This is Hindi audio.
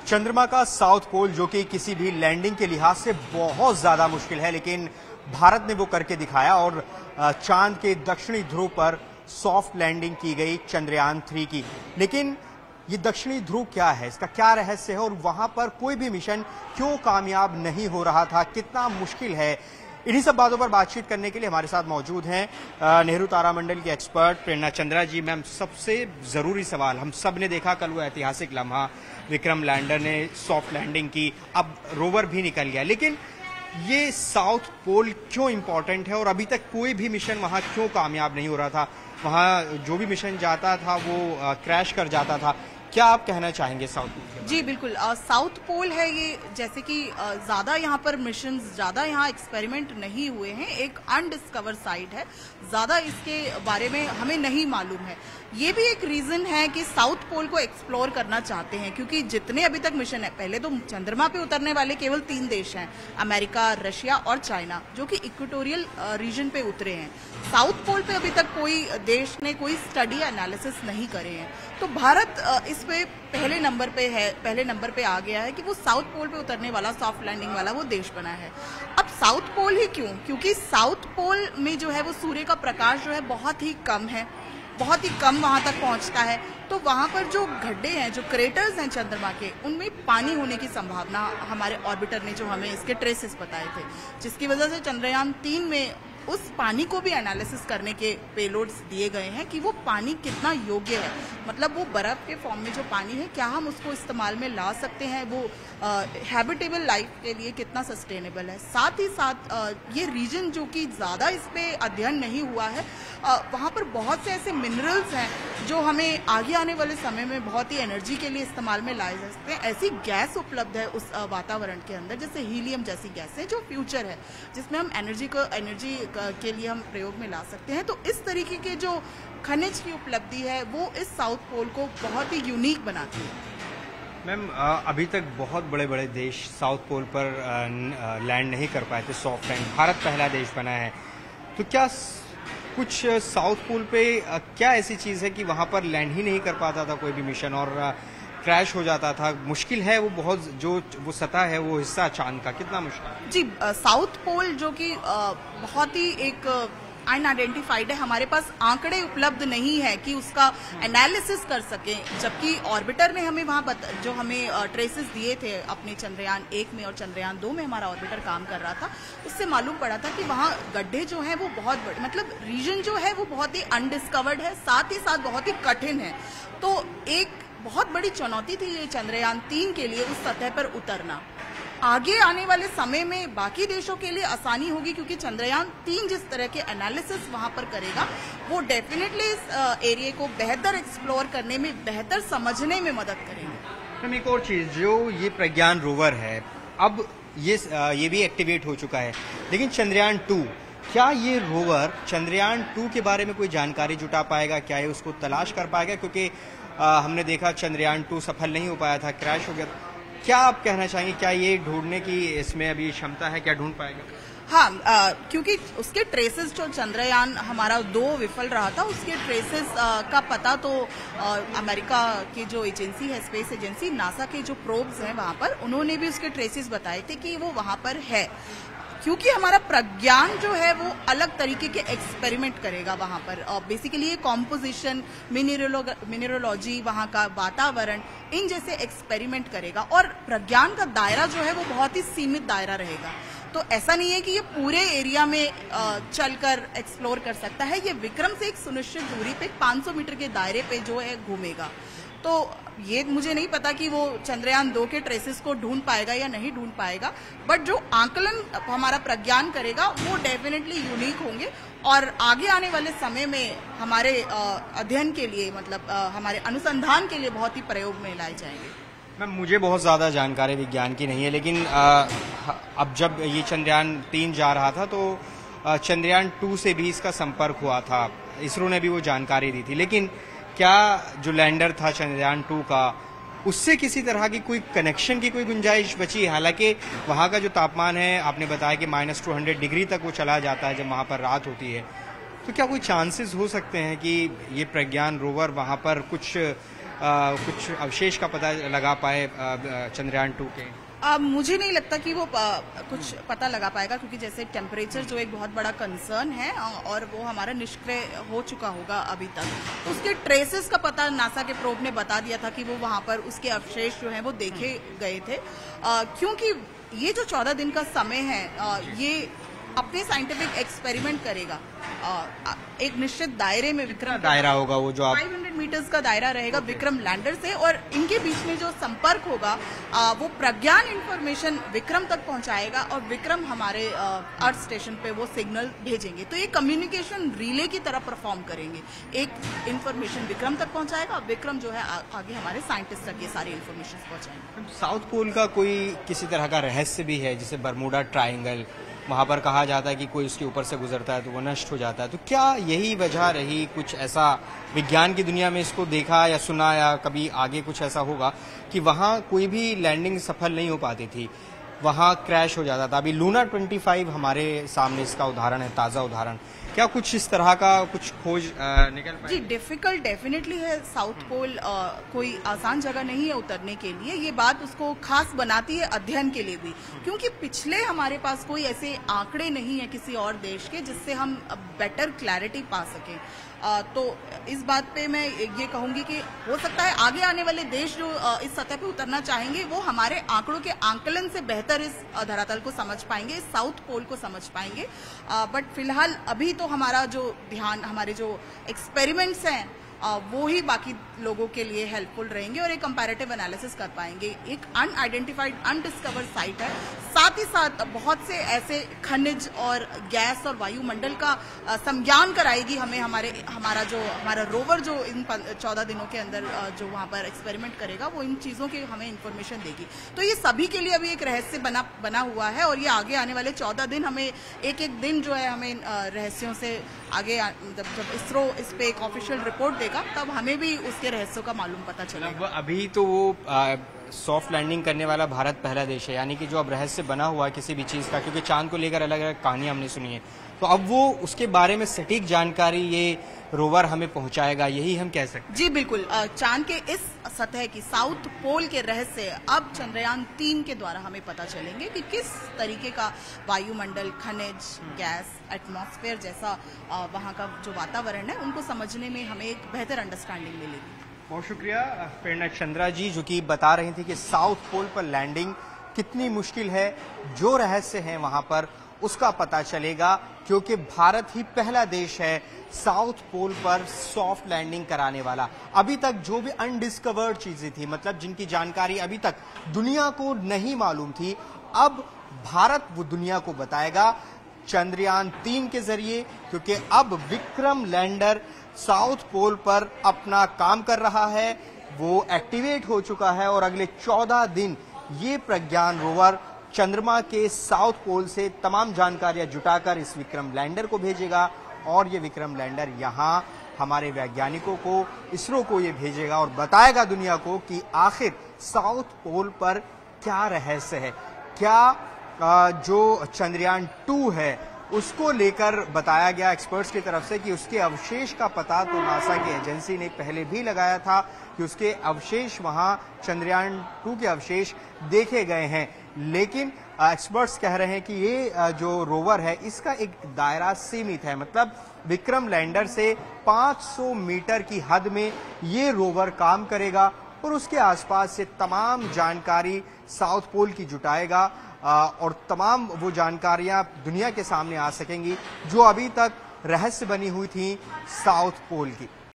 चंद्रमा का साउथ पोल जो कि किसी भी लैंडिंग के लिहाज से बहुत ज्यादा मुश्किल है, लेकिन भारत ने वो करके दिखाया और चांद के दक्षिणी ध्रुव पर सॉफ्ट लैंडिंग की गई चंद्रयान 3 की। लेकिन ये दक्षिणी ध्रुव क्या है, इसका क्या रहस्य है और वहां पर कोई भी मिशन क्यों कामयाब नहीं हो रहा था, कितना मुश्किल है, इन्हीं सब बातों पर बातचीत करने के लिए हमारे साथ मौजूद हैं नेहरू तारामंडल के एक्सपर्ट प्रेरणा चंद्रा जी। मैम, सबसे जरूरी सवाल, हम सब ने देखा कल वो ऐतिहासिक लम्हा, विक्रम लैंडर ने सॉफ्ट लैंडिंग की, अब रोवर भी निकल गया, लेकिन ये साउथ पोल क्यों इंपॉर्टेंट है और अभी तक कोई भी मिशन वहां क्यों कामयाब नहीं हो रहा था? वहां जो भी मिशन जाता था वो क्रैश कर जाता था। क्या आप कहना चाहेंगे साउथ पोल? जी बिल्कुल, साउथ पोल है ये, जैसे कि ज्यादा यहाँ पर मिशन, ज्यादा यहाँ एक्सपेरिमेंट नहीं हुए हैं, एक अनडिस्कवर साइट है, ज्यादा इसके बारे में हमें नहीं मालूम है। ये भी एक रीजन है कि साउथ पोल को एक्सप्लोर करना चाहते हैं, क्योंकि जितने अभी तक मिशन है, पहले तो चंद्रमा पे उतरने वाले केवल 3 देश हैं, अमेरिका, रशिया और चाइना, जो कि इक्वेटोरियल रीजन पे उतरे हैं। साउथ पोल पे अभी तक कोई देश ने कोई स्टडी एनालिसिस नहीं करे हैं। तो भारत इस पे पहले नंबर पे आ गया है कि वो साउथ पोल पे उतरने वाला, सॉफ्ट लैंडिंग वाला वो देश बना है। अब साउथ पोल ही क्यों? क्योंकि साउथ पोल में जो है वो सूर्य का प्रकाश जो है बहुत ही कम है, बहुत ही कम वहां तक पहुंचता है। तो वहां पर जो गड्ढे हैं, जो क्रेटर्स हैं चंद्रमा के, उनमें पानी होने की संभावना हमारे ऑर्बिटर ने जो हमें इसके ट्रेसेस बताए थे, जिसकी वजह से चंद्रयान 3 में उस पानी को भी एनालिसिस करने के पेलोड्स दिए गए हैं कि वो पानी कितना योग्य है, मतलब वो बर्फ के फॉर्म में जो पानी है, क्या हम उसको इस्तेमाल में ला सकते हैं, वो हैबिटेबल लाइफ के लिए कितना सस्टेनेबल है। साथ ही साथ ये रीजन जो कि ज्यादा इस पे अध्ययन नहीं हुआ है, वहाँ पर बहुत से ऐसे मिनरल्स हैं जो हमें आगे आने वाले समय में बहुत ही एनर्जी के लिए इस्तेमाल में लाए जा सकते हैं। ऐसी गैस उपलब्ध है उस वातावरण के अंदर, जैसे हीलियम जैसी गैस है, जो फ्यूचर है, जिसमें हम एनर्जी के लिए हम प्रयोग में ला सकते हैं। तो इस तरीके के जो खनिज की उपलब्धि है वो इस साउथ पोल को बहुत ही यूनिक बनाती है। मैम, अभी तक बहुत बड़े बड़े देश साउथ पोल पर लैंड नहीं कर पाए थे सॉफ्ट लैंड, भारत पहला देश बना है। तो क्या कुछ साउथ पोल पे क्या ऐसी चीज है कि वहां पर लैंड ही नहीं कर पाता था कोई भी मिशन और क्रैश हो जाता था? मुश्किल है वो बहुत, जो वो सतह है, वो हिस्सा चांद का कितना मुश्किल? जी, साउथ पोल जो कि बहुत ही एक अनआइडेंटिफाइड है, हमारे पास आंकड़े उपलब्ध नहीं है कि उसका एनालिसिस कर सके, जबकि ऑर्बिटर ने हमें वहां जो हमें ट्रेसेस दिए थे अपने चंद्रयान 1 में और चंद्रयान 2 में हमारा ऑर्बिटर काम कर रहा था, उससे मालूम पड़ा था कि वहां गड्ढे जो हैं वो बहुत बड़े, मतलब रीजन जो है वो बहुत ही अनडिस्कवर्ड है, साथ ही साथ बहुत ही कठिन है। तो एक बहुत बड़ी चुनौती थी ये चंद्रयान 3 के लिए उस सतह पर उतरना। आगे आने वाले समय में बाकी देशों के लिए आसानी होगी, क्योंकि चंद्रयान 3 जिस तरह के एनालिसिस वहां पर करेगा, वो डेफिनेटली इस एरिया को बेहतर एक्सप्लोर करने में, बेहतर समझने में मदद करेंगे। हम एक और चीज, जो ये प्रज्ञान रोवर है, अब ये भी एक्टिवेट हो चुका है, लेकिन चंद्रयान 2, क्या ये रोवर चंद्रयान 2 के बारे में कोई जानकारी जुटा पाएगा? क्या ये उसको तलाश कर पाएगा? क्योंकि हमने देखा चंद्रयान 2 सफल नहीं हो पाया था, क्रैश हो गया। क्या आप कहना चाहेंगे, क्या ये ढूंढने की इसमें अभी क्षमता है, क्या ढूंढ पाएगा? हाँ, क्योंकि उसके ट्रेसेस, जो चंद्रयान हमारा 2 विफल रहा था, उसके ट्रेसेस का पता तो अमेरिका की जो एजेंसी है, स्पेस एजेंसी नासा के जो प्रोब्स हैं वहां पर, उन्होंने भी उसके ट्रेसेस बताए थे कि वो वहां पर है। क्योंकि हमारा प्रज्ञान जो है वो अलग तरीके के एक्सपेरिमेंट करेगा वहां पर, बेसिकली ये कॉम्पोजिशन, मिनरोलॉजी, वहां का वातावरण, इन जैसे एक्सपेरिमेंट करेगा, और प्रज्ञान का दायरा जो है वो बहुत ही सीमित दायरा रहेगा। तो ऐसा नहीं है कि ये पूरे एरिया में चलकर एक्सप्लोर कर सकता है, ये विक्रम से एक सुनिश्चित दूरी पे 500 मीटर के दायरे पे जो है घूमेगा। तो ये मुझे नहीं पता कि वो चंद्रयान 2 के ट्रेसेस को ढूंढ पाएगा या नहीं ढूंढ पाएगा, बट जो आंकलन हमारा प्रज्ञान करेगा वो डेफिनेटली यूनिक होंगे और आगे आने वाले समय में हमारे अध्ययन के लिए, मतलब हमारे अनुसंधान के लिए बहुत ही प्रयोग में लाए जाएंगे। मैम, मुझे बहुत ज़्यादा जानकारी विज्ञान की नहीं है, लेकिन अब जब ये चंद्रयान 3 जा रहा था तो चंद्रयान 2 से भी इसका संपर्क हुआ था, इसरो ने भी वो जानकारी दी थी, लेकिन क्या जो लैंडर था चंद्रयान 2 का, उससे किसी तरह की कोई कनेक्शन की कोई गुंजाइश बची? हालांकि वहां का जो तापमान है, आपने बताया कि -200 डिग्री तक वो चला जाता है जब वहां पर रात होती है, तो क्या कोई चांसेस हो सकते हैं कि ये प्रज्ञान रोवर वहां पर कुछ कुछ अवशेष का पता लगा पाए चंद्रयान 2 के? मुझे नहीं लगता कि वो कुछ पता लगा पाएगा, क्योंकि जैसे टेम्परेचर जो एक बहुत बड़ा कंसर्न है और वो हमारा निष्क्रिय हो चुका होगा अभी तक, तो उसके ट्रेसेस का पता नासा के प्रोब ने बता दिया था कि वो वहां पर उसके अवशेष जो हैं वो देखे गए थे। क्योंकि ये जो 14 दिन का समय है ये अपने साइंटिफिक एक्सपेरिमेंट करेगा एक निश्चित दायरे में। विक्रम दायरा होगा वो जो 500 मीटर्स का दायरा रहेगा विक्रम लैंडर से, और इनके बीच में जो संपर्क होगा वो प्रज्ञान इंफॉर्मेशन विक्रम तक पहुंचाएगा और विक्रम हमारे अर्थ स्टेशन पे वो सिग्नल भेजेंगे। तो ये कम्युनिकेशन रिले की तरह परफॉर्म करेंगे। एक इंफॉर्मेशन विक्रम तक पहुंचाएगा, विक्रम जो है आगे हमारे साइंटिस्ट तक ये सारी इंफॉर्मेशन पहुंचाएंगे। साउथ पोल का कोई किसी तरह का रहस्य भी है, जैसे बरमूडा ट्रायंगल, वहां पर कहा जाता है कि कोई उसके ऊपर से गुजरता है तो वो नष्ट हो जाता है, तो क्या यही वजह रही? कुछ ऐसा विज्ञान की दुनिया में इसको देखा या सुना, या कभी आगे कुछ ऐसा होगा कि वहां कोई भी लैंडिंग सफल नहीं हो पाती थी, वहां क्रैश हो जाता था? अभी लूना 25 हमारे सामने इसका उदाहरण है, ताजा उदाहरण। क्या कुछ इस तरह का कुछ खोज निकल पाए? जी, डिफिकल्ट डेफिनेटली है। साउथ पोल कोई आसान जगह नहीं है उतरने के लिए। ये बात उसको खास बनाती है अध्ययन के लिए भी, क्योंकि पिछले हमारे पास कोई ऐसे आंकड़े नहीं है किसी और देश के जिससे हम बेटर क्लैरिटी पा सकें। तो इस बात पे मैं ये कहूंगी कि हो सकता है आगे आने वाले देश जो इस सतह पे उतरना चाहेंगे वो हमारे आंकड़ों के आंकलन से बेहतर इस धरातल को समझ पाएंगे, इस साउथ पोल को समझ पाएंगे। बट फिलहाल अभी तो हमारा जो ध्यान, हमारे जो एक्सपेरिमेंट्स हैं वो ही बाकी लोगों के लिए हेल्पफुल रहेंगे और एक कंपैरेटिव एनालिसिस कर पाएंगे। एक अनआइडेंटिफाइड अनडिस्कवर्ड साइट है, साथ ही साथ बहुत से ऐसे खनिज और गैस और वायुमंडल का संज्ञान कराएगी हमें हमारा रोवर जो इन 14 दिनों के अंदर जो वहां पर एक्सपेरिमेंट करेगा वो इन चीजों की हमें इंफॉर्मेशन देगी। तो ये सभी के लिए अभी एक रहस्य बना हुआ है और ये आगे आने वाले 14 दिन हमें एक एक दिन जो है हमें रहस्यों से आगे जब इसरो इस पे एक ऑफिशियल रिपोर्ट देगा तब हमें भी उसके रहस्यों का मालूम पता चलेगा। अभी तो वो सॉफ्ट लैंडिंग करने वाला भारत पहला देश है, यानी कि जो अब रहस्य बना हुआ है किसी भी चीज का, क्योंकि चांद को लेकर अलग अलग कहानियां हमने सुनी है, तो अब वो उसके बारे में सटीक जानकारी ये रोवर हमें पहुंचाएगा, यही हम कह सकते हैं? जी बिल्कुल। चांद के इस सतह की, साउथ पोल के रहस्य अब चंद्रयान 3 के द्वारा हमें पता चलेंगे कि किस तरीके का वायुमंडल, खनिज, गैस, एटमॉस्फेयर जैसा वहाँ का जो वातावरण है उनको समझने में हमें एक बेहतर अंडरस्टैंडिंग मिलेगी। बहुत शुक्रिया प्रेरणा चंद्रा जी, जो कि बता रही थी कि साउथ पोल पर लैंडिंग कितनी मुश्किल है। जो रहस्य है वहां पर उसका पता चलेगा, क्योंकि भारत ही पहला देश है साउथ पोल पर सॉफ्ट लैंडिंग कराने वाला। अभी तक जो भी अनडिस्कवर्ड चीजें थी, मतलब जिनकी जानकारी अभी तक दुनिया को नहीं मालूम थी, अब भारत वो दुनिया को बताएगा चंद्रयान 3 के जरिए, क्योंकि अब विक्रम लैंडर साउथ पोल पर अपना काम कर रहा है, वो एक्टिवेट हो चुका है और अगले 14 दिन ये प्रज्ञान रोवर चंद्रमा के साउथ पोल से तमाम जानकारियां जुटाकर इस विक्रम लैंडर को भेजेगा और ये विक्रम लैंडर यहां हमारे वैज्ञानिकों को, इसरो को ये भेजेगा और बताएगा दुनिया को कि आखिर साउथ पोल पर क्या रहस्य है। क्या जो चंद्रयान 2 है उसको लेकर बताया गया एक्सपर्ट्स की तरफ से कि उसके अवशेष का पता तो नासा की एजेंसी ने पहले भी लगाया था कि उसके अवशेष वहां चंद्रयान 2 के अवशेष देखे गए हैं, लेकिन एक्सपर्ट्स कह रहे हैं कि ये जो रोवर है इसका एक दायरा सीमित है, मतलब विक्रम लैंडर से 500 मीटर की हद में ये रोवर काम करेगा और उसके आसपास से तमाम जानकारी साउथ पोल की जुटाएगा और तमाम वो जानकारियां दुनिया के सामने आ सकेंगी जो अभी तक रहस्य बनी हुई थी साउथ पोल की।